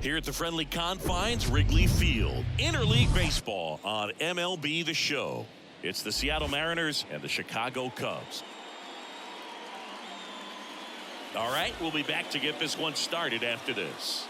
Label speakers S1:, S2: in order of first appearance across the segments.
S1: Here at the friendly confines, Wrigley Field. Interleague baseball on MLB The Show. It's the Seattle Mariners and the Chicago Cubs. All right, we'll be back to get this one started after this.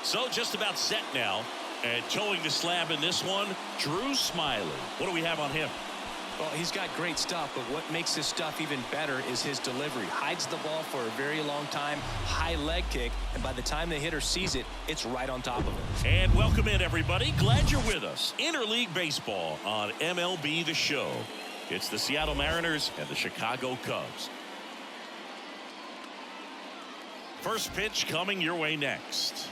S1: So just about set now, and towing the slab in this one, Drew Smiley. What do we have on him?
S2: Well, he's got great stuff, but what makes his stuff even better is his delivery. Hides the ball for a very long time, high leg kick, and by the time the hitter sees it, it's right on top of him.
S1: And welcome in, everybody. Glad you're with us. Interleague baseball on MLB The Show. It's the Seattle Mariners and the Chicago Cubs. First pitch coming your way next.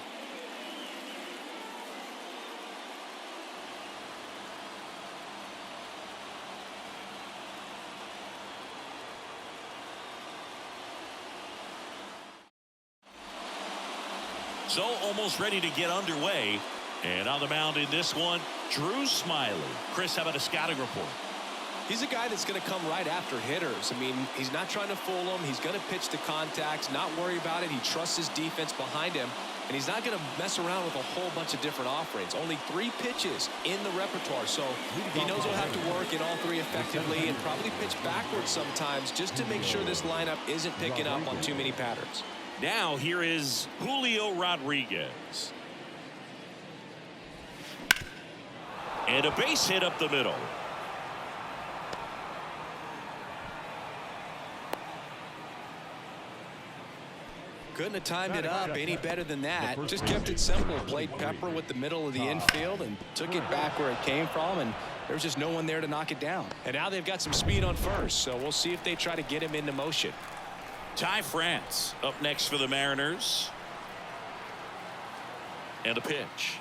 S1: So almost ready to get underway. And on the mound in this one, Drew Smiley. Chris, how about a scouting report?
S2: He's a guy that's going to come right after hitters. I mean, he's not trying to fool them. He's going to pitch the contacts, not worry about it. He trusts his defense behind him. And he's not going to mess around with a whole bunch of different offerings. Only 3 pitches in the repertoire. So he knows he'll have to work in all 3 effectively and probably pitch backwards sometimes just to make sure this lineup isn't picking up on too many patterns.
S1: Now here is Julio Rodriguez. And a base hit up the middle.
S2: Couldn't have timed it up any better than that. Just kept it simple. Played pepper with the middle of the infield and took it back where it came from, and there was just no one there to knock it down. And now they've got some speed on first, so we'll see if they try to get him into motion.
S1: Ty France up next for the Mariners. And a pitch.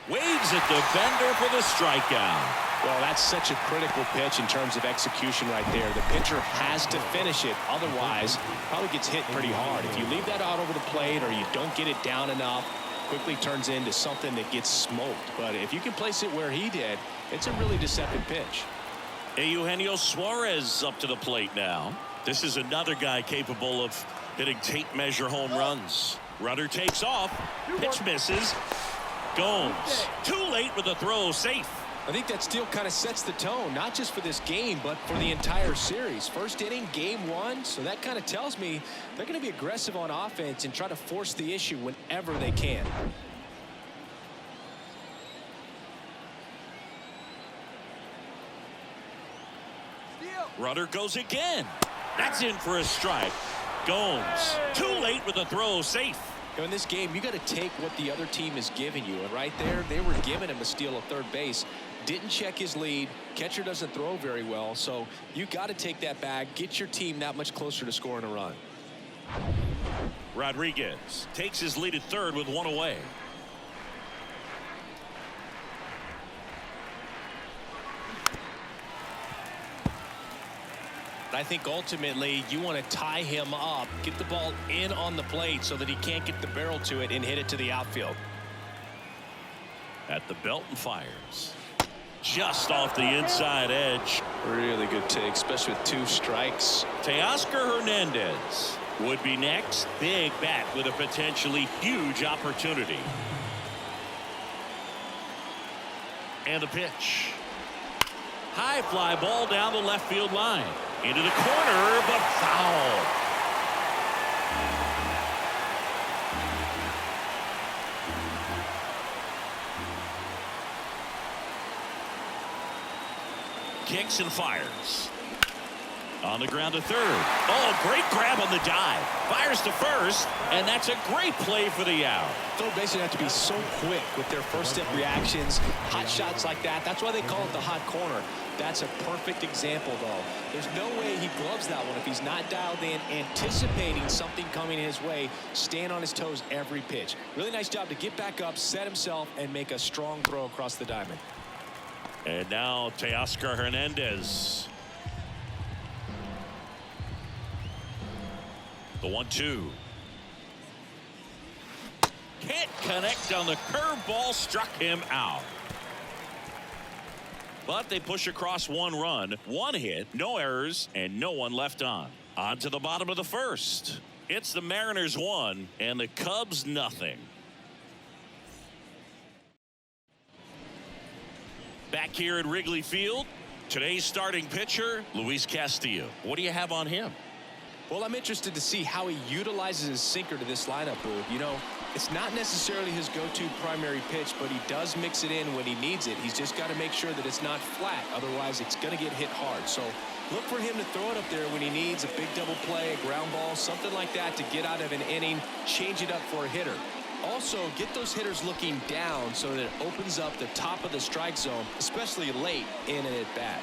S1: Waves at defender for the strikeout.
S2: Well, that's such a critical pitch in terms of execution right there. The pitcher has to finish it. Otherwise, probably gets hit pretty hard. If you leave that out over the plate or you don't get it down enough, quickly turns into something that gets smoked. But if you can place it where he did, it's a really deceptive pitch.
S1: Eugenio Suarez up to the plate now. This is another guy capable of hitting tape measure home runs. Runner takes off. Pitch misses. Gomes too late with the throw. Safe.
S2: I think that still kind of sets the tone, not just for this game, but for the entire series. First inning, game 1, so that kind of tells me they're going to be aggressive on offense and try to force the issue whenever they can.
S1: Runner goes again. That's in for a strike. Gomes too late with the throw. Safe.
S2: In this game, you got to take what the other team is giving you, and right there, they were giving him a steal of third base. Didn't check his lead. Catcher doesn't throw very well, so you got to take that back, get your team that much closer to scoring a run.
S1: Rodriguez takes his lead at third with 1 away.
S2: I think ultimately you want to tie him up, get the ball in on the plate so that he can't get the barrel to it and hit it to the outfield.
S1: At the belt and fires. Just off the inside edge.
S2: Really good take, especially with 2 strikes.
S1: Teoscar Hernandez would be next. Big bat with a potentially huge opportunity. And a pitch. High fly ball down the left field line. Into the corner, but foul. Kicks and fires. On the ground to third. Oh, great grab on the dive. Fires to first, and that's a great play for the out.
S2: Third basemen have to be so quick with their first step reactions. Hot shots like that. That's why they call it the hot corner. That's a perfect example, though. There's no way he gloves that one if he's not dialed in, anticipating something coming his way, staying on his toes every pitch. Really nice job to get back up, set himself, and make a strong throw across the diamond.
S1: And now Teoscar Hernandez. The 1-2. Can't connect on the curveball, struck him out. But they push across 1 run, 1 hit, no errors, and no one left on. On to the bottom of the first. It's the Mariners 1 and the Cubs nothing. Back here at Wrigley Field, today's starting pitcher, Luis Castillo. What do you have on him?
S2: Well, I'm interested to see how he utilizes his sinker to this lineup, Boo. You know, it's not necessarily his go-to primary pitch, but he does mix it in when he needs it. He's just got to make sure that it's not flat. Otherwise, it's going to get hit hard. So look for him to throw it up there when he needs a big double play, a ground ball, something like that to get out of an inning, change it up for a hitter. Also, get those hitters looking down so that it opens up the top of the strike zone, especially late in an at-bat.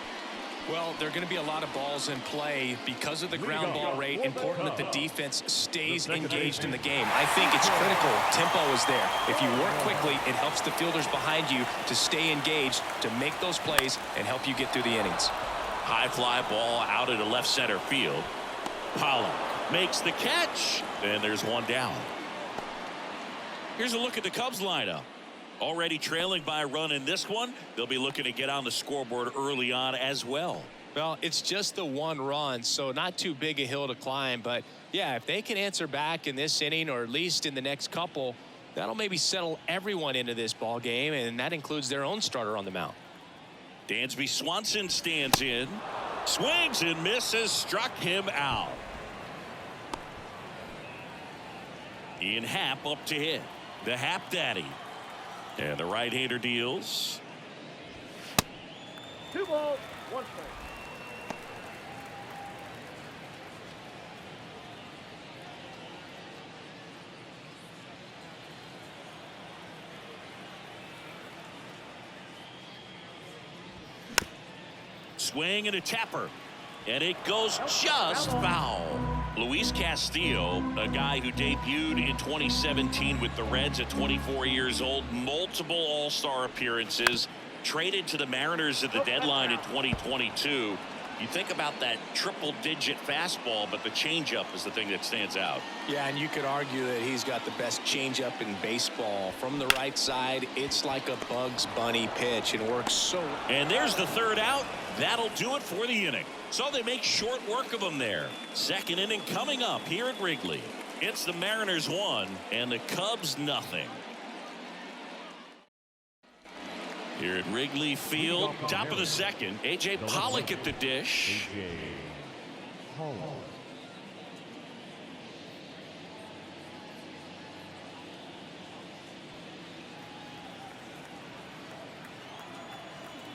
S2: Well, there are going to be a lot of balls in play because of the ground ball rate. Important that the defense stays engaged in the game. I think it's critical. Tempo is there. If you work quickly, it helps the fielders behind you to stay engaged, to make those plays, and help you get through the innings.
S1: High fly ball out into left center field. Pollock makes the catch, and there's 1 down. Here's a look at the Cubs lineup. Already trailing by a run in this one. They'll be looking to get on the scoreboard early on as well.
S2: Well, it's just the 1 run, so not too big a hill to climb. But, yeah, if they can answer back in this inning or at least in the next couple, that'll maybe settle everyone into this ball game, and that includes their own starter on the mound.
S1: Dansby Swanson stands in. Swings and misses. Struck him out. Ian Happ up to hit. The Happ Daddy. And the right-hander deals.
S3: 2 balls, 1 strike.
S1: Swing and a tapper. And it goes just foul. Luis Castillo, a guy who debuted in 2017 with the Reds at 24 years old, multiple all-star appearances, traded to the Mariners at the deadline in 2022. You think about that triple-digit fastball, but the changeup is the thing that stands out.
S2: Yeah, and you could argue that he's got the best changeup in baseball. From the right side, it's like a Bugs Bunny pitch and works so.
S1: And there's the 3rd out. That'll do it for the inning. So they make short work of him there. 2nd inning coming up here at Wrigley. It's the Mariners 1 and the Cubs nothing. Here at Wrigley Field, top of the 2nd, A.J. Pollock at the dish.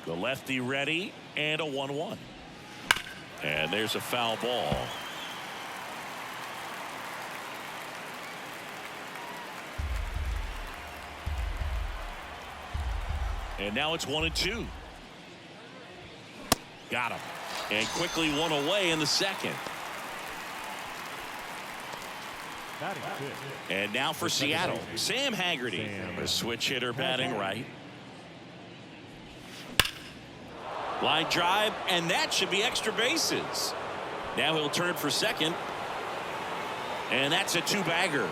S1: The lefty ready, and a 1-1. And there's a foul ball. And now it's 1-2. Got him. And quickly 1 away in the 2nd. And now for Seattle, Sam Haggerty, a switch hitter batting right. Line drive, and that should be extra bases. Now he'll turn for 2nd. And that's a 2-bagger.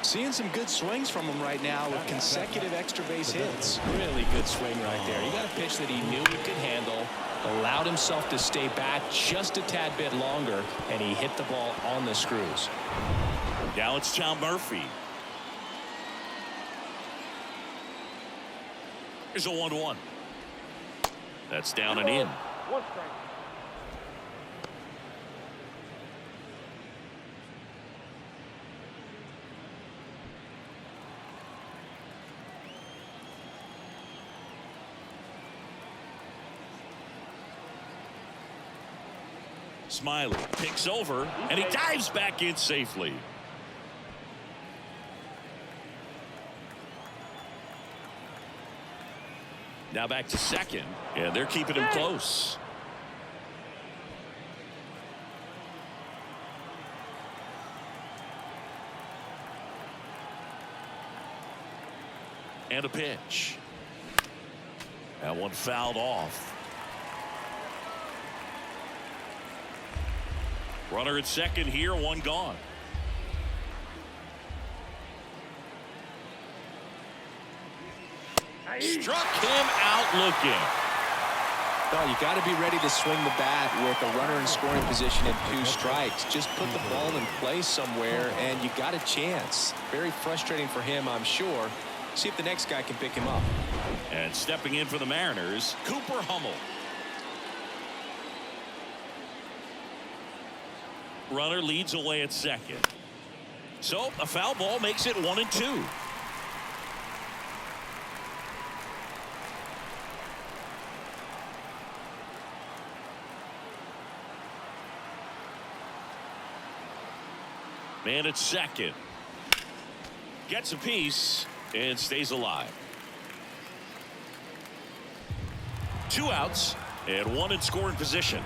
S2: Seeing some good swings from him right now with consecutive extra base hits. Really good swing right there. He got a pitch that he knew he could handle, allowed himself to stay back just a tad bit longer, and he hit the ball on the screws.
S1: Now it's Tom Murphy. Here's a 1-1. That's down and in.
S3: 1 strike.
S1: Smiley picks over, and he dives back in safely. Now back to 2nd, and they're keeping him close. And a pitch. That one fouled off. Runner at 2nd here, 1 gone. Struck him out looking.
S2: Well, you got to be ready to swing the bat with a runner in scoring position and 2 strikes. Just put the ball in play somewhere, and you got a chance. Very frustrating for him, I'm sure. See if the next guy can pick him up.
S1: And stepping in for the Mariners, Cooper Hummel. Runner leads away at second. So a foul ball makes it 1-2. Man at second. Gets a piece and stays alive. 2 outs and 1 in scoring position.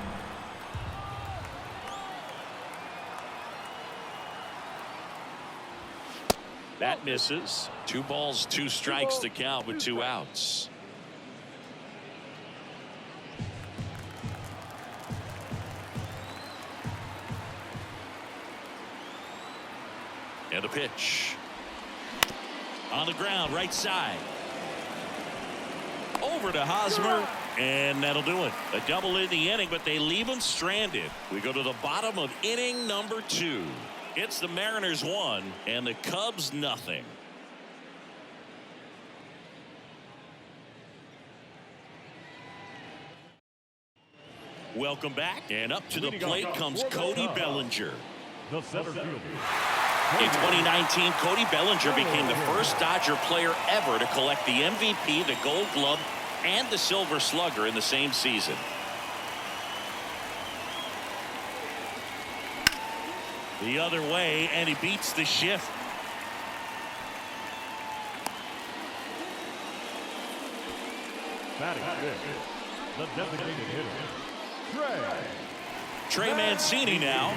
S1: That misses. 2 balls, 2 strikes to count with 2 outs. And a pitch. On the ground, right side. Over to Hosmer, and that'll do it. A double in the inning, but they leave him stranded. We go to the bottom of inning number 2. It's the Mariners 1 and the Cubs nothing. Welcome back, and up to the plate comes Cody Bellinger.
S3: The center fielder.
S1: In 2019, Cody Bellinger became the first Dodger player ever to collect the MVP, the Gold Glove, and the Silver Slugger in the same season. The other way, and he beats the shift.
S3: Batting fifth, the designated hitter,
S1: Trey Mancini now.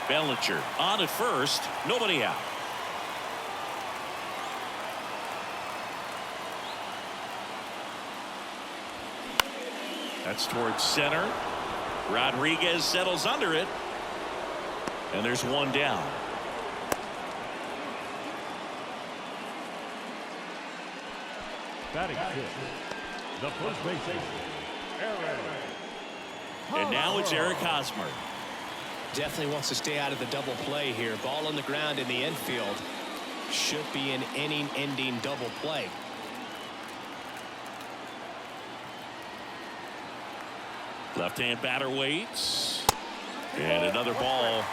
S1: Bellinger on at first, nobody out. That's towards center. Rodriguez settles under it, and there's 1 down.
S3: batting fifth, the first baseman, Eric.
S1: And now it's Eric Hosmer.
S2: Definitely wants to stay out of the double play here. Ball on the ground in the infield. Should be an inning-ending double play.
S1: Left-hand batter waits. And another ball.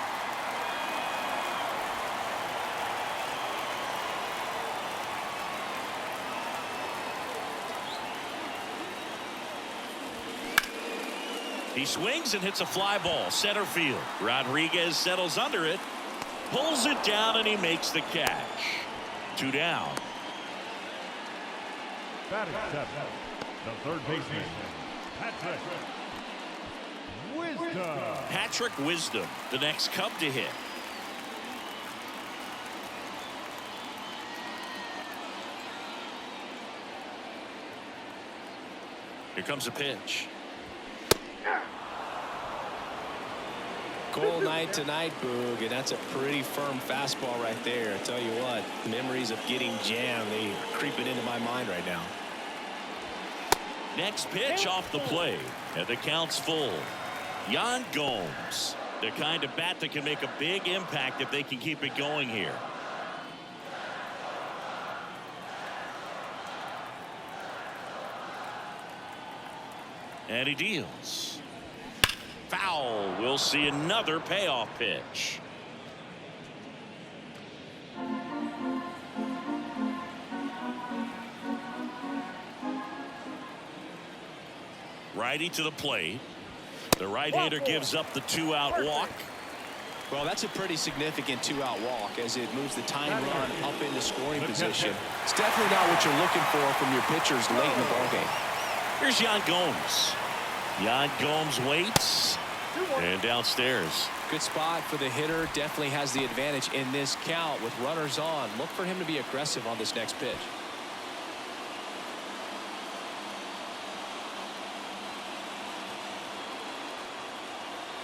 S1: He swings and hits a fly ball center field. Rodriguez settles under it, pulls it down, and he makes the catch. 2 down.
S3: Batting seventh, the third baseman, Patrick Wisdom.
S1: Patrick Wisdom, the next Cub to hit. Here comes a pitch.
S2: Cold night tonight, Boog, and that's a pretty firm fastball right there. I tell you what, memories of getting jammed, they are creeping into my mind right now.
S1: Next pitch off the plate, and the count's full. Yan Gomes, the kind of bat that can make a big impact if they can keep it going here. And he deals. Foul. We'll see another payoff pitch. Righty to the plate. The right-hander gives up the 2-out walk.
S2: Well, that's a pretty significant 2-out walk as it moves the tying run up into scoring position. It's definitely not what you're looking for from your pitchers late in the ballgame.
S1: Here's Yan Gomes. Yan Gomes waits and downstairs.
S2: Good spot for the hitter. Definitely has the advantage in this count with runners on. Look for him to be aggressive on this next pitch.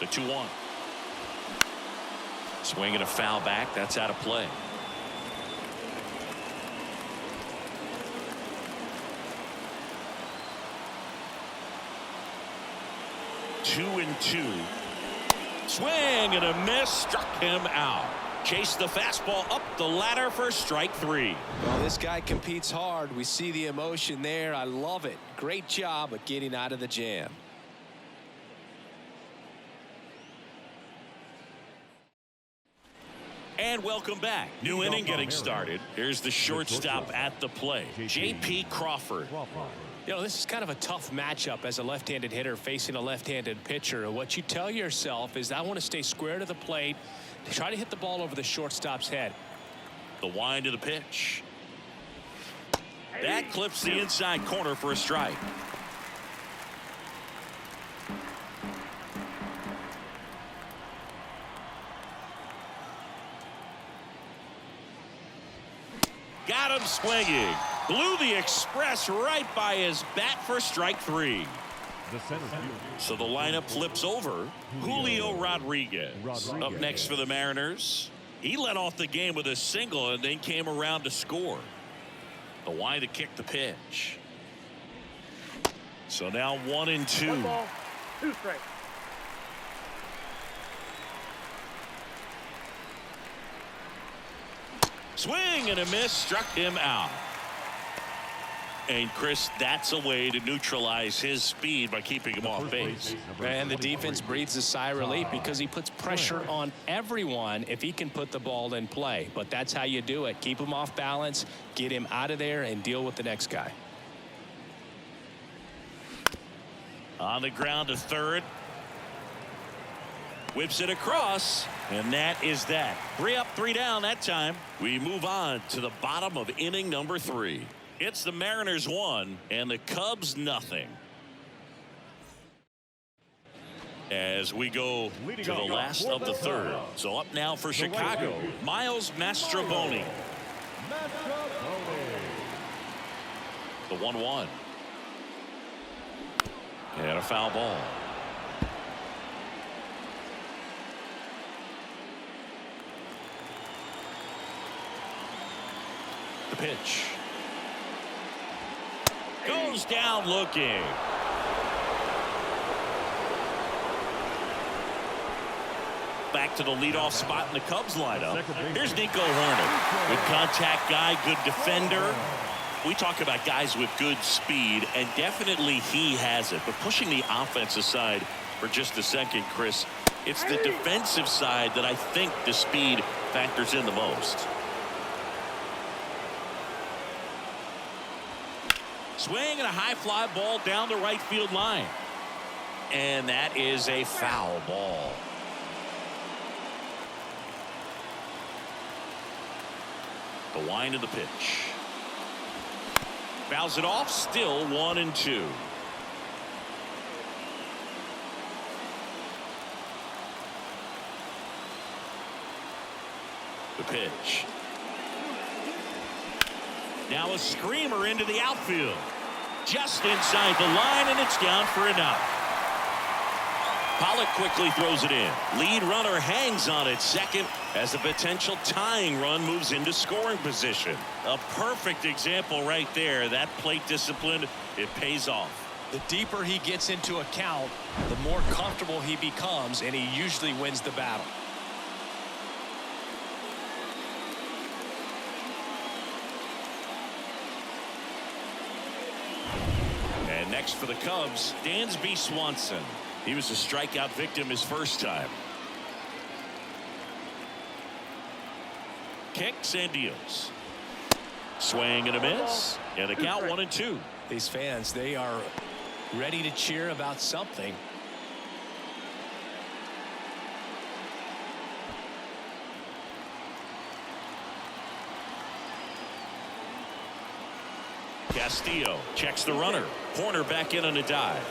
S1: The 2-1. Swing and a foul back. That's out of play. 2-2. Swing and a miss. Struck him out. Chased the fastball up the ladder for strike 3.
S2: Well, this guy competes hard. We see the emotion there. I love it. Great job of getting out of the jam.
S1: And welcome back. New inning getting started. Here's the shortstop at the plate, J.P. Crawford.
S2: You know, this is kind of a tough matchup as a left-handed hitter facing a left-handed pitcher. What you tell yourself is, I want to stay square to the plate, try to hit the ball over the shortstop's head.
S1: The wind of the pitch. That clips the inside corner for a strike. Got him swinging. Blew the express right by his bat for strike 3. So the lineup flips over. Julio Rodriguez up next for the Mariners. He led off the game with a single and then came around to score. The wind to kick the pitch. So now 1-2.
S4: 1 ball, 2 strikes.
S1: Swing and a miss. Struck him out. And Chris, that's a way to neutralize his speed by keeping him off base.
S2: And the defense breathes a sigh of relief because he puts pressure on everyone if he can put the ball in play. But that's how you do it. Keep him off balance, get him out of there, and deal with the next guy.
S1: On the ground to third. Whips it across, and that is that. 3 up, 3 down that time. We move on to the bottom of inning number 3. It's the Mariners 1 and the Cubs nothing. As we go to the last of the third. So up now for Chicago, Miles Mastrobuoni. The 1-1. And a foul ball. The pitch. Goes down looking. Back to the leadoff spot in the Cubs lineup. Here's Nico Hoerner. Good contact guy, good defender. We talk about guys with good speed, and definitely he has it. But pushing the offense aside for just a second, Chris, it's the defensive side that I think the speed factors in the most. Swing and a high fly ball down the right field line. And that is a foul ball. The wind of the pitch. Fouls it off, still 1-2. The pitch. Now a screamer into the outfield. Just inside the line, and it's down for an out. Pollock quickly throws it in. Lead runner hangs on at second as a potential tying run moves into scoring position. A perfect example right there. That plate discipline, it pays off.
S2: The deeper he gets into a count, the more comfortable he becomes, and he usually wins the battle.
S1: And next for the Cubs, Dansby Swanson. He was a strikeout victim his first time. Kicks and deals. Swing and a miss. And the count 1-2.
S2: These fans, they are ready to cheer about something.
S1: Castillo checks the runner. Corner back in on a dive.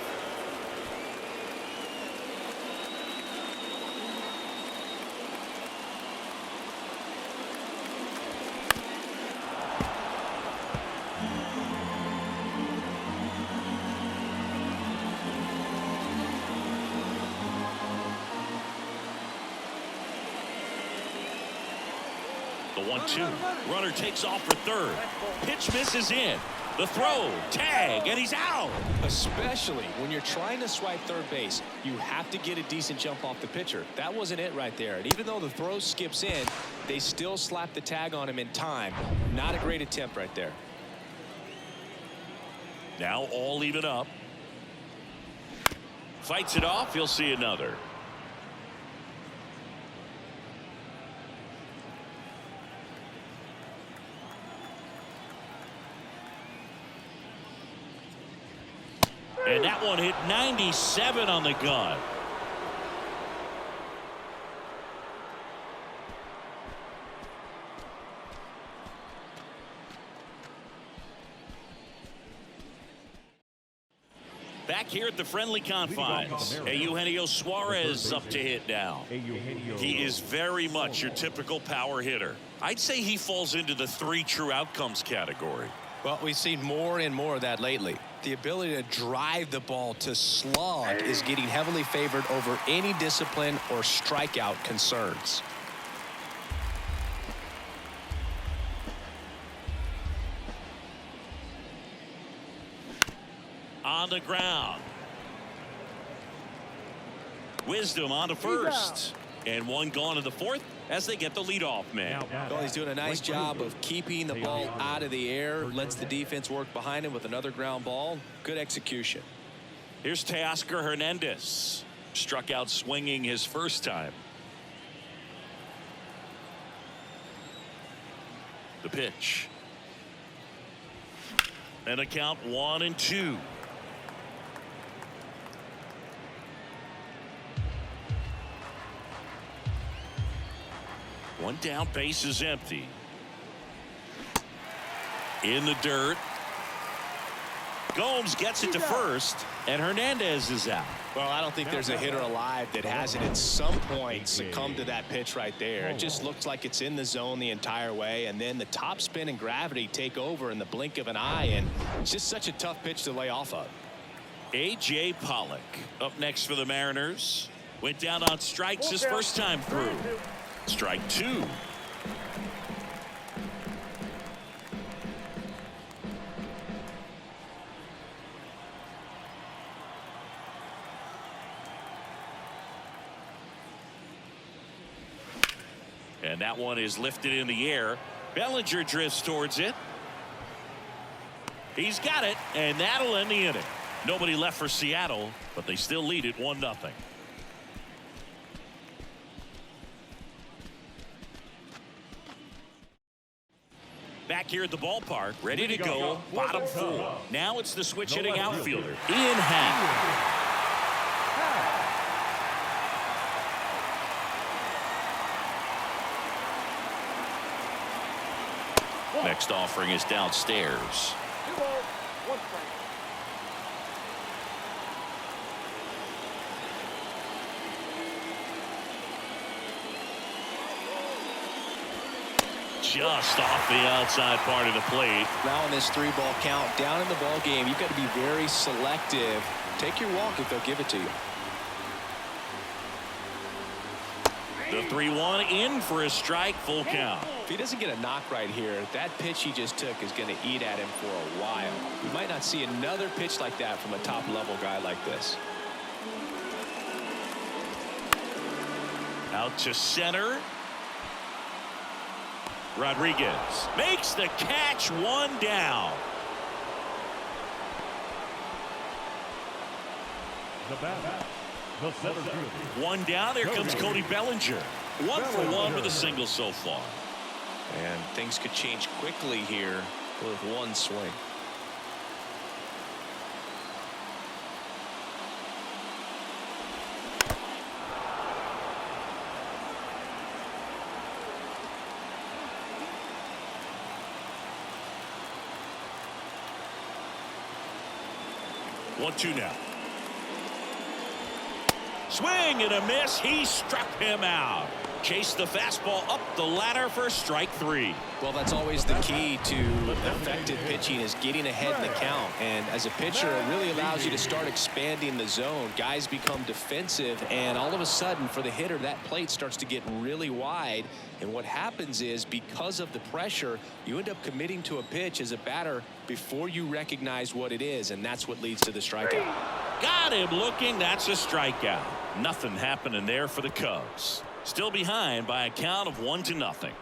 S1: The 1-2. Runner takes off for third. Pitch misses in. The throw, tag, and he's out.
S2: Especially when you're trying to swipe third base, you have to get a decent jump off the pitcher. That wasn't it right there. And even though the throw skips in, they still slap the tag on him in time. Not a great attempt right there.
S1: Now all even up. Fights it off. He'll see another. And that one hit 97 on the gun. Back here at the friendly confines, Eugenio Suarez up to hit now. He is very much your typical power hitter. I'd say he falls into the 3 true outcomes category.
S2: Well, we've seen more and more of that lately. The ability to drive the ball to slog is getting heavily favored over any discipline or strikeout concerns.
S1: On the ground. Wisdom on to first. And one gone in the fourth as they get the leadoff man.
S2: Well, he's doing a nice job of keeping the ball out of the air. Lets the defense work behind him with another ground ball. Good execution.
S1: Here's Teoscar Hernandez. Struck out swinging his first time. The pitch. And a count 1-2. One down, base is empty. In the dirt. Gomes gets it to first, and Hernandez is out.
S2: Well, I don't think there's a hitter alive that hasn't at some point succumbed to that pitch right there. It just looks like it's in the zone the entire way, and then the top spin and gravity take over in the blink of an eye, and it's just such a tough pitch to lay off of.
S1: A.J. Pollock up next for the Mariners. Went down on strikes his first time through. Strike 2. And that one is lifted in the air. Bellinger drifts towards it. He's got it, and that'll end the inning. Nobody left for Seattle, but they still lead it 1-0. Back here at the ballpark, ready to go, bottom 4. Now it's the switch hitting outfielder, Ian Happ. Next offering is downstairs. Just off the outside part of the plate.
S2: Now in this 3-ball count, down in the ball game, you've got to be very selective. Take your walk if they'll give it to you.
S1: The 3-1 in for a strike, full count.
S2: If he doesn't get a knock right here, that pitch he just took is going to eat at him for a while. We might not see another pitch like that from a top-level guy like this.
S1: Out to center. Rodriguez makes the catch, 1 down.
S3: The bat, the center fielder.
S1: 1 down. There comes Cody Bellinger. 1 for 1 with a single so far.
S2: And things could change quickly here with one swing.
S1: One, 2 now. Swing and a miss. He struck him out. Chase the fastball up the ladder for strike 3.
S2: Well, that's always the key to effective pitching, is getting ahead in the count. And as a pitcher, it really allows you to start expanding the zone. Guys become defensive, and all of a sudden, for the hitter, that plate starts to get really wide. And what happens is, because of the pressure, you end up committing to a pitch as a batter before you recognize what it is, and that's what leads to the strikeout.
S1: Got him looking. That's a strikeout. Nothing happening there for the Cubs. Still behind by a count of 1-0.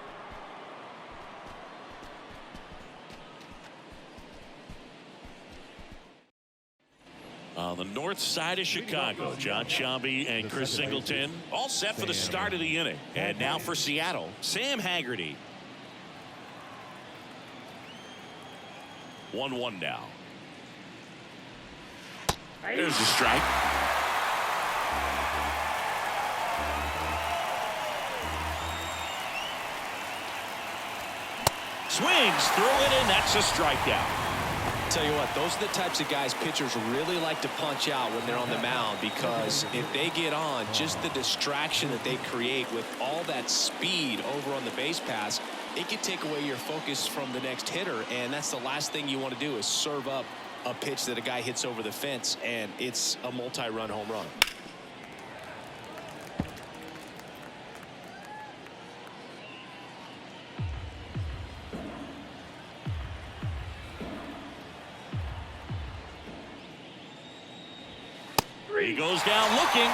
S1: On the north side of Chicago, John Sciambi and Chris Singleton all set for the start of the inning. And now for Seattle, Sam Haggerty. 1-1 now. There's a strike. Swings through it, and that's a strikeout.
S2: Tell you what, those are the types of guys pitchers really like to punch out when they're on the mound, because if they get on, just the distraction that they create with all that speed over on the base pass, it can take away your focus from the next hitter, and that's the last thing you want to do, is serve up a pitch that a guy hits over the fence and it's a multi-run home run.
S1: He goes down looking.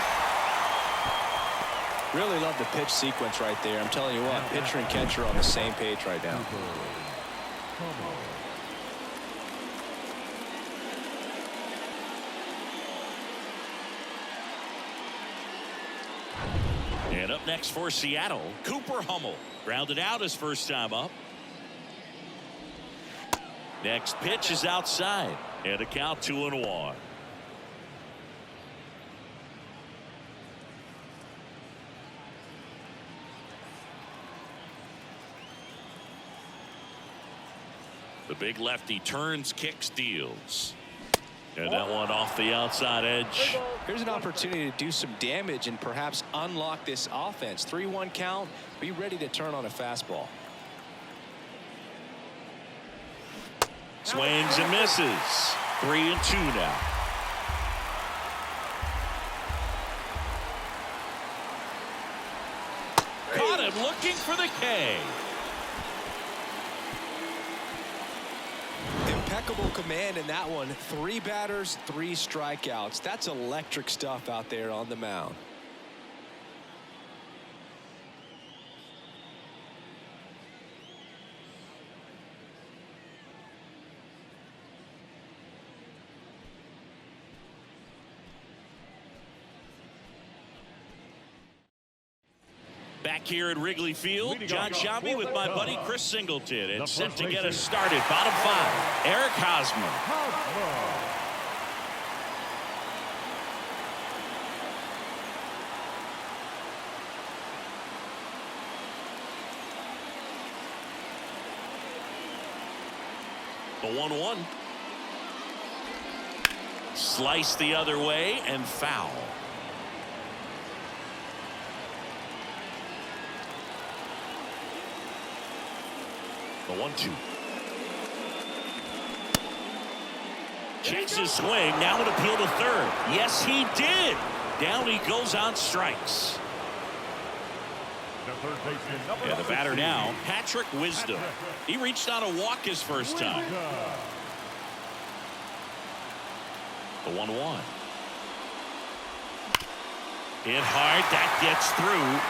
S2: Really love the pitch sequence right there. I'm telling you what, pitcher and catcher are on the same page right now.
S1: And up next for Seattle, Cooper Hummel. Grounded out his first time up. Next pitch is outside. And a count 2-1. The big lefty turns, kicks, deals. And that one off the outside edge.
S2: Here's an opportunity to do some damage and perhaps unlock this offense. 3-1 count. Be ready to turn on a fastball.
S1: Swings and misses. 3-2 now. Caught him looking for the K.
S2: Impeccable command in that one. 3 batters, 3 strikeouts. That's electric stuff out there on the mound.
S1: Back here at Wrigley Field, John Sciambi with my buddy Chris Singleton, and set to get us started. Bottom 5, Eric Hosmer. The 1-1. Slice the other way and foul. The 1-2. Checks his swing. Now an appeal to third. Yes, he did. Down he goes on strikes. And the batter now, Patrick Wisdom. He reached on a walk his first time. The 1-1. Hit hard. That gets through.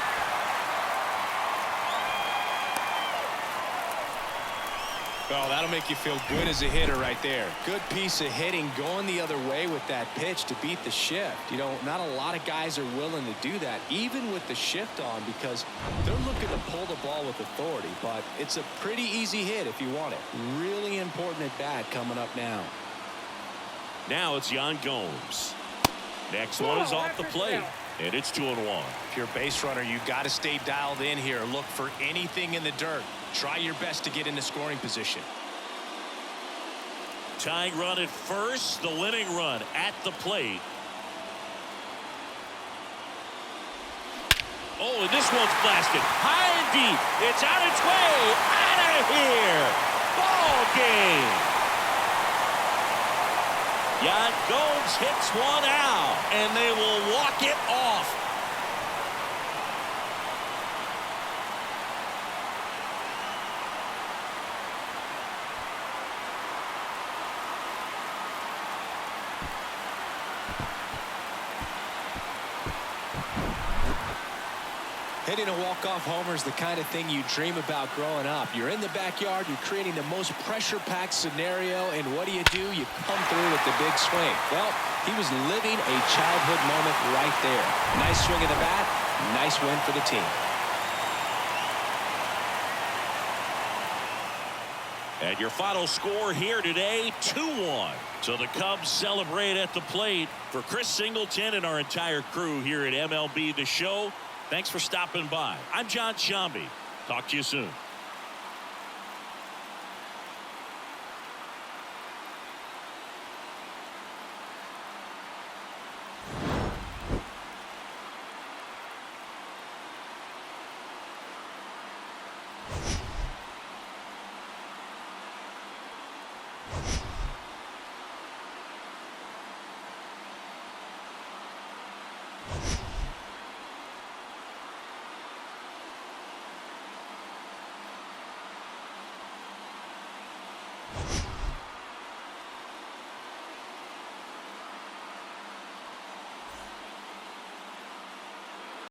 S2: Oh, that'll make you feel good as a hitter right there. Good piece of hitting, going the other way with that pitch to beat the shift. You know, not a lot of guys are willing to do that, even with the shift on, because they're looking to pull the ball with authority. But it's a pretty easy hit if you want it. Really important at bat coming up now.
S1: Now it's Yan Gomes. Next one is off the plate, and it's 2-1.
S2: If you're a base runner, you got to stay dialed in here. Look for anything in the dirt. Try your best to get into scoring position.
S1: Tying run at first, the winning run at the plate. Oh, and this one's blasted. High and deep. It's on its way. Out of here. Ball game. Yan Gomes hits one out, and they will walk it off.
S2: Hitting a walk-off homer is the kind of thing you dream about growing up. You're in the backyard, you're creating the most pressure-packed scenario, and what do? You come through with the big swing. Well, he was living a childhood moment right there. Nice swing of the bat, nice win for the team.
S1: And your final score here today, 2-1. So the Cubs celebrate at the plate. For Chris Singleton and our entire crew here at MLB The Show, thanks for stopping by. I'm John Shambi. Talk to you soon.